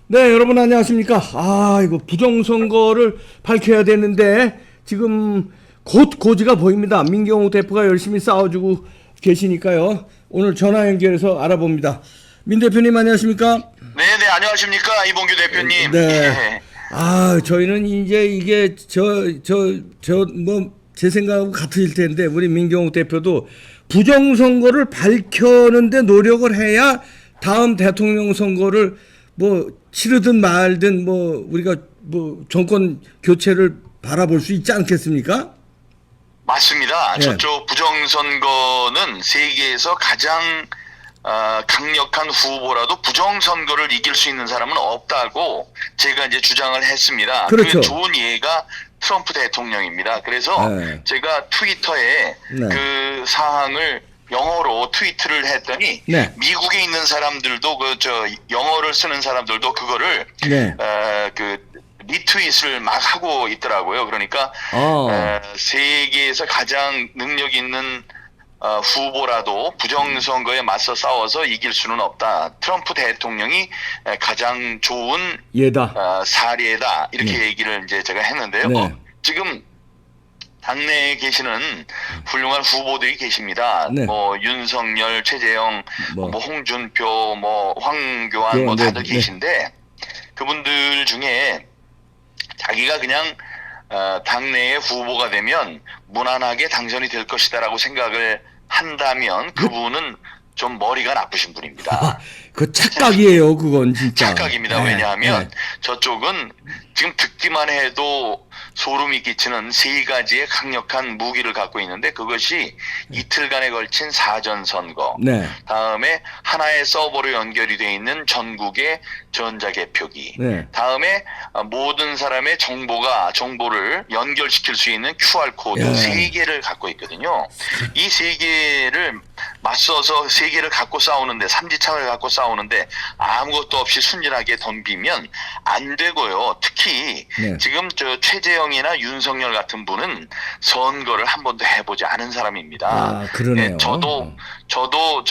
네, 여러분 안녕하십니까? 이거 부정선거를 밝혀야 되는데 지금 곧 고지가 보입니다. 민경욱 대표가 열심히 싸워주고 계시니까요. 오늘 전화 연결해서 알아봅니다. 민 대표님 안녕하십니까? 네네, 안녕하십니까, 이봉규 대표님. 네. 예. 저희는 이제 이게 제 생각하고 같으실 텐데 우리 민경욱 대표도 부정선거를 밝혀는데 노력을 해야 다음 대통령 선거를 치르든 말든 우리가 정권 교체를 바라볼 수 있지 않겠습니까? 맞습니다. 예. 저쪽 부정선거는 세계에서 가장 강력한 후보라도 부정선거를 이길 수 있는 사람은 없다고 제가 이제 주장을 했습니다. 그렇죠. 그 좋은 예가 트럼프 대통령입니다. 그래서 네. 제가 트위터에 네. 그 사항을 영어로 트위트를 했더니 네. 미국에 있는 사람들도 영어를 쓰는 사람들도 그거를 네. 리트윗을 막 하고 있더라고요. 그러니까 세계에서 가장 능력 있는 후보라도 부정선거에 맞서 싸워서 이길 수는 없다. 트럼프 대통령이 가장 좋은 예다. 사례다. 이렇게 얘기를 이제 제가 했는데요. 네. 지금 당내에 계시는 훌륭한 후보들이 계십니다. 네. 윤석열, 최재형, 홍준표, 황교안 네, 다들 네. 계신데 그분들 중에 자기가 그냥 당내의 후보가 되면 무난하게 당선이 될 것이다라고 생각을 한다면 그분은 좀 머리가 나쁘신 분입니다. 그 착각이에요, 그건 진짜. 착각입니다. 네. 왜냐하면 네. 저쪽은 지금 듣기만 해도 소름이 끼치는 세 가지의 강력한 무기를 갖고 있는데 그것이 이틀간에 걸친 사전선거, 네. 다음에 하나의 서버로 연결이 되어 있는 전국의 전자개표기, 네. 다음에 모든 사람의 정보를 연결시킬 수 있는 QR코드 예. 세 개를 갖고 있거든요. 이 세 개를 맞서서 세 개를 갖고 싸우는데 삼지창을 갖고 싸우는데 아무것도 없이 순진하게 덤비면 안 되고요. 특히 네. 지금 최재형이나 윤석열 같은 분은 선거를 한 번도 해보지 않은 사람입니다. 그러네요. 저도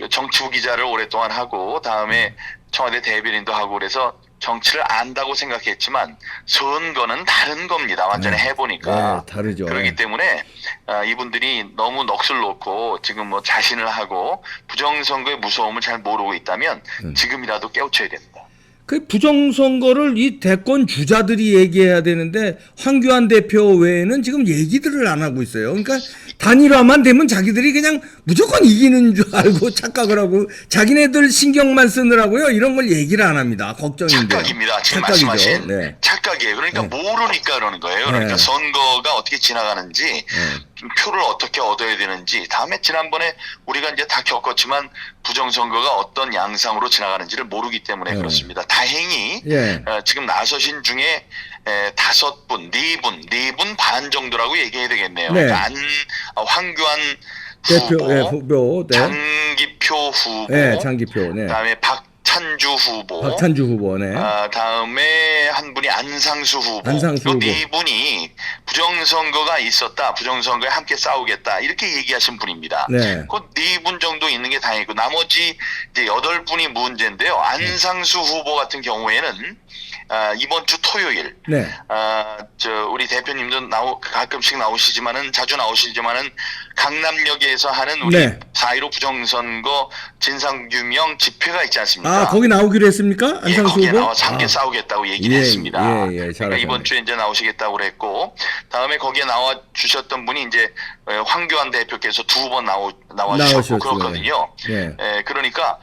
정치부 기자를 오랫동안 하고 다음에 청와대 대변인도 하고 그래서 정치를 안다고 생각했지만 선거는 다른 겁니다. 완전히 해보니까. 네, 다르죠. 그렇기 때문에 이분들이 너무 넋을 놓고 지금 자신을 하고 부정선거의 무서움을 잘 모르고 있다면 지금이라도 깨우쳐야 됩니다. 그 부정선거를 이 대권 주자들이 얘기해야 되는데 황교안 대표 외에는 지금 얘기들을 안 하고 있어요. 그러니까 단일화만 되면 자기들이 그냥 무조건 이기는 줄 알고 착각을 하고 자기네들 신경만 쓰느라고요. 이런 걸 얘기를 안 합니다. 걱정인데. 착각입니다. 지금 착각이죠. 말씀하신 네. 착각이에요. 그러니까 네. 모르니까 그러는 거예요. 그러니까 네. 선거가 어떻게 지나가는지 표를 어떻게 얻어야 되는지 다음에 지난번에 우리가 이제 다 겪었지만 부정선거가 어떤 양상으로 지나가는지를 모르기 때문에 그렇습니다. 다행히 예. 지금 나서신 중에 5분, 4분 반 정도라고 얘기해야 되겠네요. 네. 그러니까 황교안 대표, 후보, 네. 장기표 후보, 네, 장기표, 네. 그다음에 박찬주 후보, 네. 다음에 한 분이 안상수 후보. 안상수 후보. 네 분이 부정선거가 있었다. 부정선거에 함께 싸우겠다. 이렇게 얘기하신 분입니다. 네. 그 4분 정도 있는 게 다행이고 나머지 이제 8분이 문제인데요. 안상수 후보 같은 경우에는 이번 주 토요일, 네. 우리 대표님도 가끔씩 나오시지만은 자주 나오시지만은 강남역에서 하는 우리 네. 4.15 부정선거 진상규명 집회가 있지 않습니까? 거기 나오기로 했습니까? 안상수 거기에 후보? 나와서 함께 싸우겠다고 얘기를 했습니다. 그러니까 잘하셨네. 이번 주에 이제 나오시겠다고 그랬고, 다음에 거기에 나와 주셨던 분이 이제 황교안 대표께서 2번 나와주셨고 그렇거든요. 네. 그러니까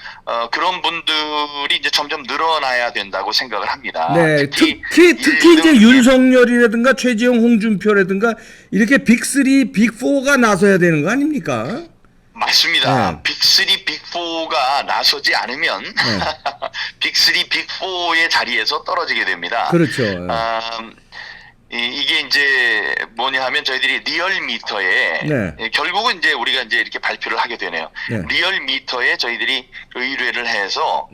그런 분들이 이제 점점 늘어나야 된다고 생각을 합니다. 네, 특히 이제 윤석열이라든가 최재형, 홍준표라든가 이렇게 빅3, 빅4가 나서야 되는 거 아닙니까? 맞습니다. 빅3, 빅4가 나서지 않으면 빅3, 빅4의 자리에서 떨어지게 됩니다. 그렇죠. 이게 이제 뭐냐 하면 저희들이 리얼미터에 결국은 이제 우리가 이제 이렇게 발표를 하게 되네요. 리얼미터에 저희들이 의뢰를 해서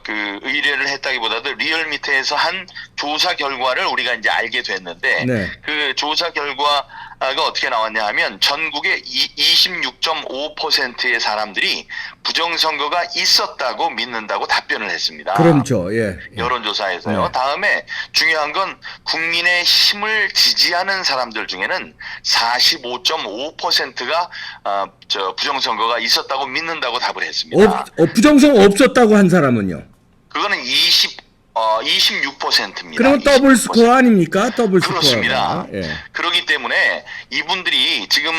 그 의뢰를 했다기보다도 리얼미터에서 한 조사 결과를 우리가 이제 알게 됐는데 그 조사 결과 어떻게 나왔냐 하면 전국의 26.5%의 사람들이 부정선거가 있었다고 믿는다고 답변을 했습니다. 그렇죠. 예. 여론조사에서요. 네. 다음에 중요한 건 국민의 힘을 지지하는 사람들 중에는 45.5%가 부정선거가 있었다고 믿는다고 답을 했습니다. 부정선거 없었다고 한 사람은요? 그거는 26%입니다. 그러면 20%. 더블 스코어 아닙니까? 더블 스코어. 그렇습니다. 예. 그렇기 때문에 이분들이 지금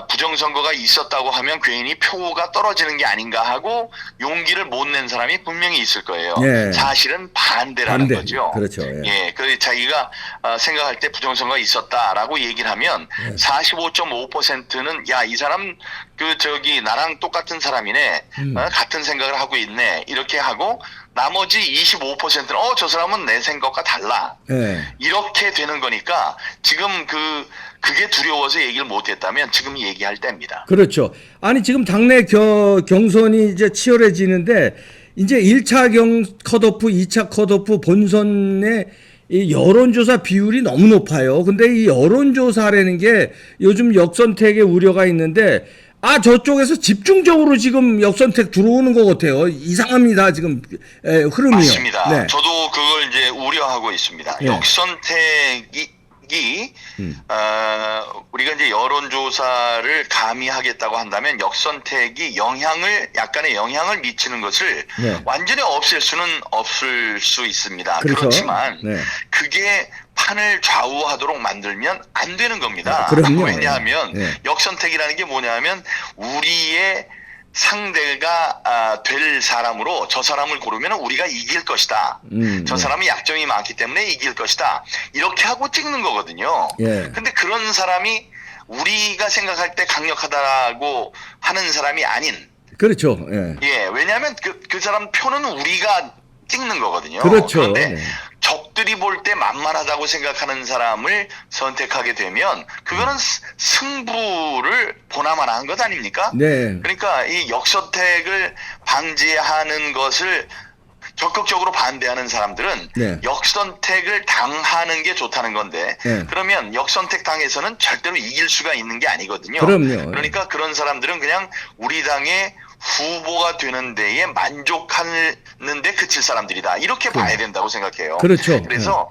부정선거가 있었다고 하면 괜히 표가 떨어지는 게 아닌가 하고 용기를 못 낸 사람이 분명히 있을 거예요. 예. 사실은 반대라는 거죠. 그렇죠. 예. 예. 그 자기가 생각할 때 부정선거가 있었다라고 얘기를 하면 45.5%는 야, 이 사람 나랑 똑같은 사람이네. 같은 생각을 하고 있네. 이렇게 하고 나머지 25%는 저 사람은 내 생각과 달라. 네. 이렇게 되는 거니까 지금 그게 두려워서 얘기를 못했다면 지금 얘기할 때입니다. 그렇죠. 아니 지금 당내 경선이 이제 치열해지는데 이제 1차 컷오프, 2차 컷오프 본선의 이 여론조사 비율이 너무 높아요. 근데 이 여론조사라는 게 요즘 역선택의 우려가 있는데 저쪽에서 집중적으로 지금 역선택 들어오는 것 같아요. 이상합니다, 지금 흐름이요. 맞습니다. 네. 저도 그걸 이제 우려하고 있습니다. 네. 역선택이 우리가 이제 여론조사를 감히 하겠다고 한다면 역선택이 약간의 영향을 미치는 것을 네. 완전히 없앨 수는 없을 수 있습니다. 그렇죠. 그렇지만 네. 그게 판을 좌우하도록 만들면 안 되는 겁니다. 왜냐하면 역선택이라는 게 뭐냐면 우리의 상대가 될 사람으로 저 사람을 고르면 우리가 이길 것이다. 저 사람이 약점이 많기 때문에 이길 것이다. 이렇게 하고 찍는 거거든요. 근데 그런 사람이 우리가 생각할 때 강력하다고 하는 사람이 아닌. 그렇죠. 왜냐하면 그 사람 표는 우리가 찍는 거거든요. 그렇죠. 그런데 적들이 볼 때 만만하다고 생각하는 사람을 선택하게 되면 그거는 승부를 보나마나 한 것 아닙니까? 네. 그러니까 이 역선택을 방지하는 것을 적극적으로 반대하는 사람들은 역선택을 당하는 게 좋다는 건데 그러면 역선택 당에서는 절대로 이길 수가 있는 게 아니거든요. 그럼요. 그러니까 그런 사람들은 그냥 우리 당의 후보가 되는 데에 만족하는데 그칠 사람들이다. 이렇게 봐야 된다고 생각해요. 그렇죠. 그래서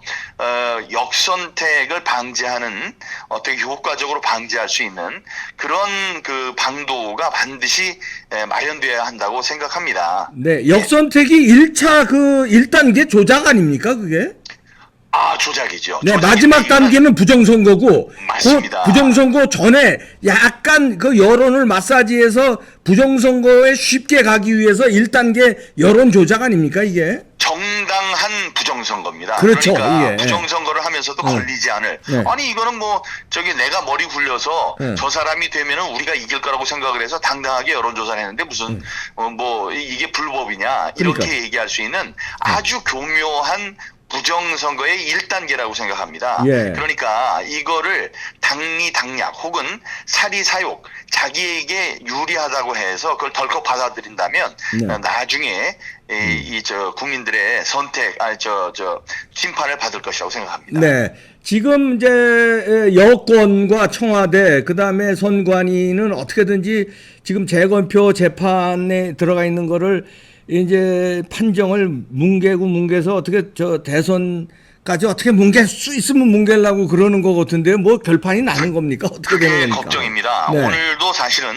역선택을 방지하는 어떻게 효과적으로 방지할 수 있는 그런 그 방도가 반드시 마련돼야 한다고 생각합니다. 네, 역선택이 1차 1단계 조작 아닙니까, 그게? 조작이죠. 네, 마지막 단계는 부정선거고, 맞습니다. 부정선거 전에 약간 여론을 마사지해서 부정선거에 쉽게 가기 위해서 1단계 여론 조작 아닙니까, 이게? 정당한 부정선거입니다. 그렇죠. 그러니까 부정선거를 하면서도 걸리지 않을. 아니 이거는 내가 머리 굴려서 저 사람이 되면은 우리가 이길 거라고 생각을 해서 당당하게 여론조사를 했는데 무슨 이게 불법이냐 이렇게 그러니까. 얘기할 수 있는 아주 교묘한 부정선거의 1단계라고 생각합니다. 그러니까 이거를 당리당략 혹은 사리사욕 자기에게 유리하다고 해서 그걸 덜컥 받아들인다면 나중에 국민들의 심판을 받을 것이라고 생각합니다. 네. 지금 이제 여권과 청와대 그다음에 선관위는 어떻게든지 지금 재검표 재판에 들어가 있는 거를 이제 판정을 뭉개서 어떻게 대선까지 어떻게 뭉갤 수 있으면 뭉개려고 그러는 것 같은데 결판이 나는 겁니까? 어떻게 되는 겁니까? 걱정입니다. 오늘도 사실은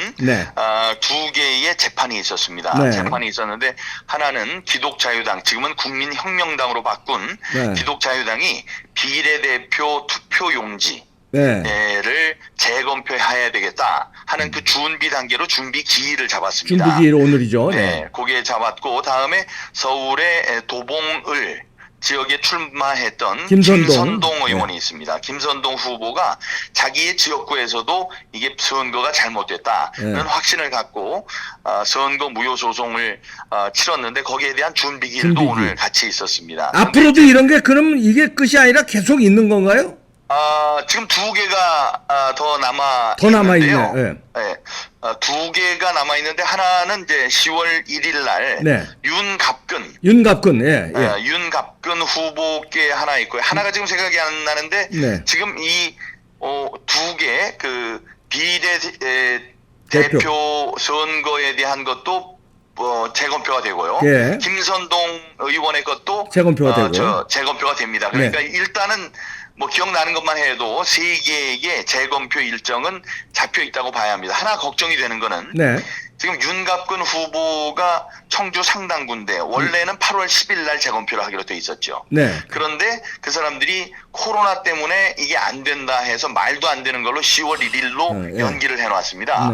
두 개의 재판이 있었습니다. 재판이 있었는데 하나는 기독자유당 지금은 국민혁명당으로 바꾼 기독자유당이 비례대표 투표용지 를 재검표해야 되겠다 하는 그 준비 단계로 준비 기일을 잡았습니다. 준비 기일 오늘이죠. 그게 잡았고 다음에 서울의 도봉을 지역에 출마했던 김선동 의원이 있습니다. 김선동 후보가 자기의 지역구에서도 이게 선거가 잘못됐다는 확신을 갖고 선거 무효 소송을 치렀는데 거기에 대한 준비 기일도 오늘 같이 있었습니다. 앞으로도 이런 게 그럼 이게 끝이 아니라 계속 있는 건가요? 지금 두 개가 더 남아 있네요. 두 개가 남아 있는데 하나는 이제 10월 1일 날 윤갑근 윤갑근 후보께 하나 있고요. 하나가 지금 생각이 안 나는데 지금 이 두 개 그 비대표 선거에 대한 것도 재검표가 되고요. 예. 김선동 의원의 것도 재검표가 되고. 재검표가 됩니다. 그러니까 일단은 뭐 기억나는 것만 해도 세 개의 재검표 일정은 잡혀 있다고 봐야 합니다. 하나 걱정이 되는 거는 지금 윤갑근 후보가 청주 상당군데 원래는 8월 10일 날 재검표를 하기로 돼 있었죠. 그런데 그 사람들이 코로나 때문에 이게 안 된다 해서 말도 안 되는 걸로 10월 1일로 연기를 해놨습니다.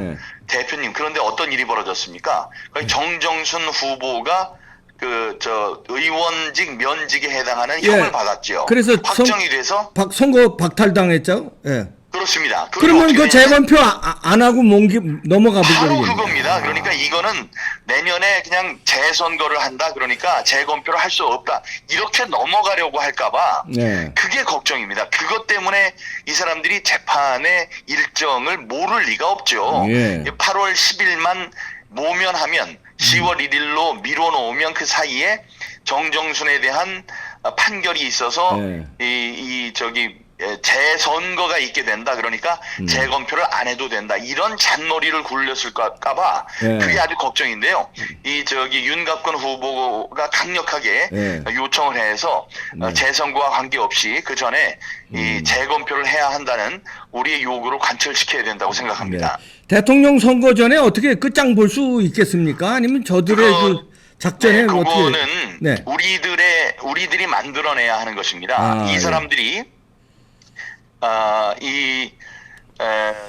대표님, 그런데 어떤 일이 벌어졌습니까? 정정순 후보가 의원직 면직에 해당하는 형을 받았죠. 그래서 확정이 돼서 선거 박탈당했죠. 그렇습니다. 그러면 그 재검표 안 하고 넘어가 버리겠네요. 바로 그겁니다. 그러니까 이거는 내년에 그냥 재선거를 한다. 그러니까 재검표를 할 수 없다. 이렇게 넘어가려고 할까봐 그게 걱정입니다. 그것 때문에 이 사람들이 재판의 일정을 모를 리가 없죠. 8월 10일만 모면하면 10월 1일로 미뤄놓으면 그 사이에 정정순에 대한 판결이 있어서 재선거가 있게 된다. 그러니까 재검표를 안 해도 된다. 이런 잔머리를 굴렸을까봐 그게 아주 걱정인데요. 윤갑근 후보가 강력하게 요청을 해서 재선거와 관계없이 그 전에 이 재검표를 해야 한다는 우리의 요구를 관철시켜야 된다고 생각합니다. 대통령 선거 전에 어떻게 끝장 볼 수 있겠습니까? 아니면 저들의 그 작전에 그거는 우리들이 만들어내야 하는 것입니다. 이 사람들이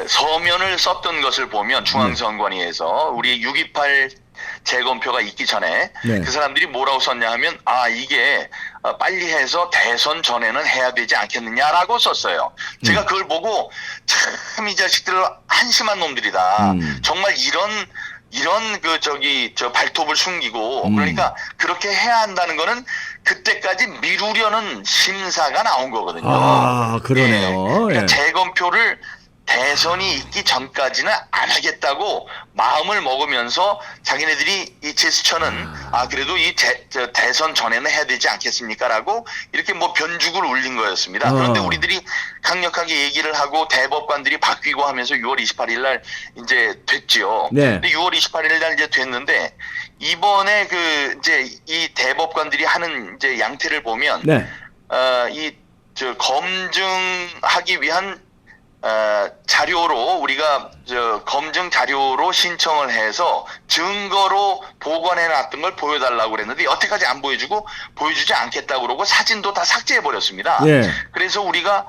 서면을 썼던 것을 보면 중앙선관위에서 우리 6.28 재검표가 있기 전에 그 사람들이 뭐라고 썼냐 하면 이게 빨리 해서 대선 전에는 해야 되지 않겠느냐라고 썼어요. 제가 그걸 보고 참 이 자식들 한심한 놈들이다. 정말 이런 발톱을 숨기고 그러니까 그렇게 해야 한다는 거는 그때까지 미루려는 심사가 나온 거거든요. 그러네요. 그러니까 재검표를 대선이 있기 전까지는 안 하겠다고 마음을 먹으면서 자기네들이 이 제스처는 그래도 이 대선 전에는 해야 되지 않겠습니까라고 이렇게 뭐 변죽을 울린 거였습니다. 그런데 우리들이 강력하게 얘기를 하고 대법관들이 바뀌고 하면서 6월 28일 날 이제 됐지요. 근데 6월 28일 날 이제 됐는데 이번에 이 대법관들이 하는 이제 양태를 보면 검증하기 위한 자료로 우리가 검증 자료로 신청을 해서 증거로 보관해 놨던 걸 보여달라고 그랬는데 여태까지 안 보여주고 보여주지 않겠다고 그러고 사진도 다 삭제해 버렸습니다. 그래서 우리가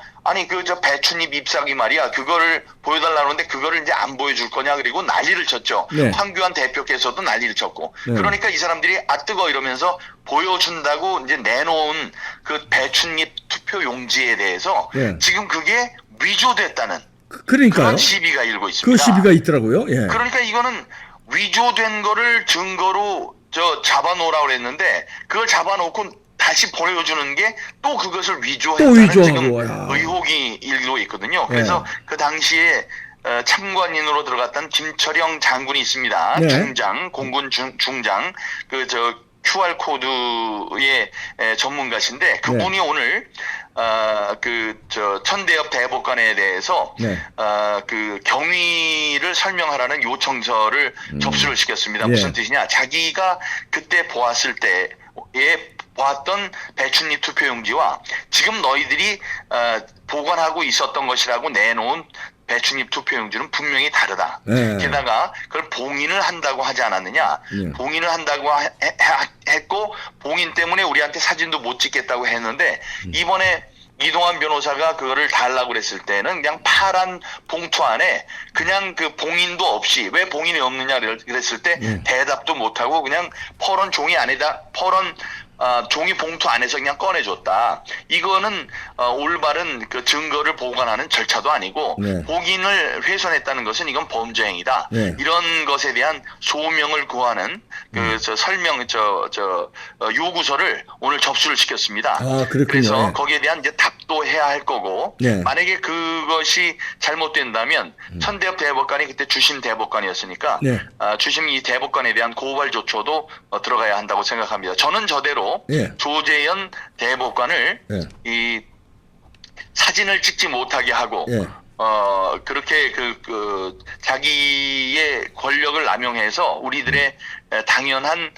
배춧잎 잎사귀 말이야 그거를 보여달라고 하는데 그거를 이제 안 보여줄 거냐 그리고 난리를 쳤죠. 황교안 대표께서도 난리를 쳤고 그러니까 이 사람들이 뜨거 이러면서 보여준다고 이제 내놓은 그 배춧잎 투표 용지에 대해서 지금 그게 위조됐다는 그런 시비가 일고 있습니다. 그 시비가 있더라고요. 그러니까 이거는 위조된 거를 증거로 잡아놓으라고 그랬는데 그걸 잡아놓고 다시 보여주는 게 또 그것을 위조했다는 지금 의혹이 일고 있거든요. 그래서 그 당시에 참관인으로 들어갔던 김철영 장군이 있습니다. 중장, 공군 중장, QR 코드의 전문가신데 그분이 오늘 천대엽 대법관에 대해서 경위를 설명하라는 요청서를 접수를 시켰습니다. 무슨 뜻이냐? 자기가 그때 보았을 때에 보았던 배춧잎 투표용지와 지금 너희들이 보관하고 있었던 것이라고 내놓은 배춧잎 투표용지는 분명히 다르다. 게다가 그걸 봉인을 한다고 하지 않았느냐. 봉인을 한다고 했고 봉인 때문에 우리한테 사진도 못 찍겠다고 했는데 이번에 이동환 변호사가 그거를 달라고 그랬을 때는 그냥 파란 봉투 안에 그냥 그 봉인도 없이 왜 봉인이 없느냐 그랬을 때 대답도 못하고 그냥 퍼런 종이 안에다 종이 봉투 안에서 그냥 꺼내줬다. 이거는 올바른 그 증거를 보관하는 절차도 아니고 봉인을 훼손했다는 것은 이건 범죄행위다. 이런 것에 대한 소명을 구하는 요구서를 오늘 접수를 시켰습니다. 그래서 거기에 대한 이제 답도 해야 할 거고 만약에 그것이 잘못된다면 천대엽 대법관이 그때 주심 대법관이었으니까 주심 이 대법관에 대한 고발 조처도 들어가야 한다고 생각합니다. 저는 저대로 조재현 대법관을 이 사진을 찍지 못하게 하고 그렇게 자기의 권력을 남용해서 우리들의 당연한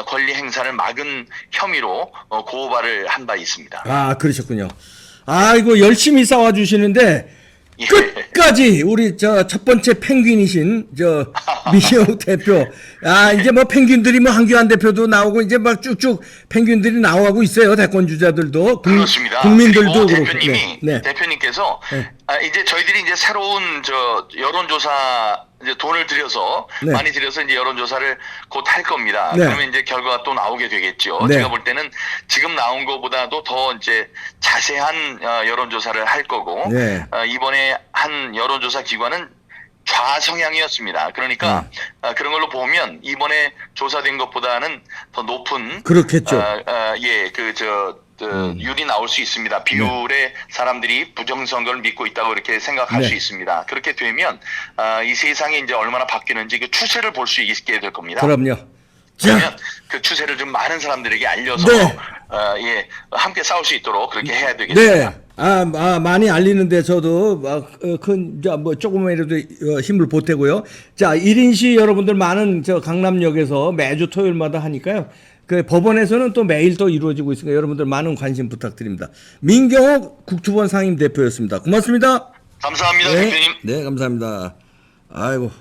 권리 행사를 막은 혐의로 고발을 한 바 있습니다. 아, 그러셨군요. 아이고, 열심히 싸워주시는데, 예. 끝까지 우리 첫 번째 펭귄이신 미시호 대표. 아, 이제 뭐 펭귄들이 뭐 한규환 대표도 나오고 이제 막 쭉쭉 펭귄들이 나오고 있어요. 대권 주자들도. 그렇습니다. 국민들도 그리고 그렇고. 대표님께서 네. 이제 저희들이 이제 새로운 여론조사 이제 돈을 들여서 네. 많이 들여서 이제 여론조사를 곧 할 겁니다. 네. 그러면 이제 결과가 또 나오게 되겠죠. 네. 제가 볼 때는 지금 나온 것보다도 더 이제 자세한 여론조사를 할 거고 네. 이번에 한 여론조사 기관은 좌성향이었습니다. 그러니까 그런 걸로 보면 이번에 조사된 것보다는 더 높은 그렇겠죠. 율이 나올 수 있습니다. 비율의 사람들이 부정선거를 믿고 있다고 이렇게 생각할 네. 수 있습니다. 그렇게 되면 이 세상이 이제 얼마나 바뀌는지 그 추세를 볼 수 있게 될 겁니다. 그럼요. 그러면 그 추세를 좀 많은 사람들에게 알려서 네. 함께 싸울 수 있도록 그렇게 해야 되겠습니다. 네. 많이 알리는데 저도 조금이라도 힘을 보태고요. 자, 1인시 여러분들 많은 강남역에서 매주 토요일마다 하니까요. 그 법원에서는 또 매일 또 이루어지고 있으니까 여러분들 많은 관심 부탁드립니다. 민경옥 국토본 상임 대표였습니다. 고맙습니다. 감사합니다, 네. 대표님. 네, 감사합니다. 아이고,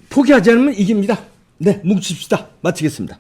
포기하지 않으면 이깁니다. 네, 뭉칩시다. 마치겠습니다.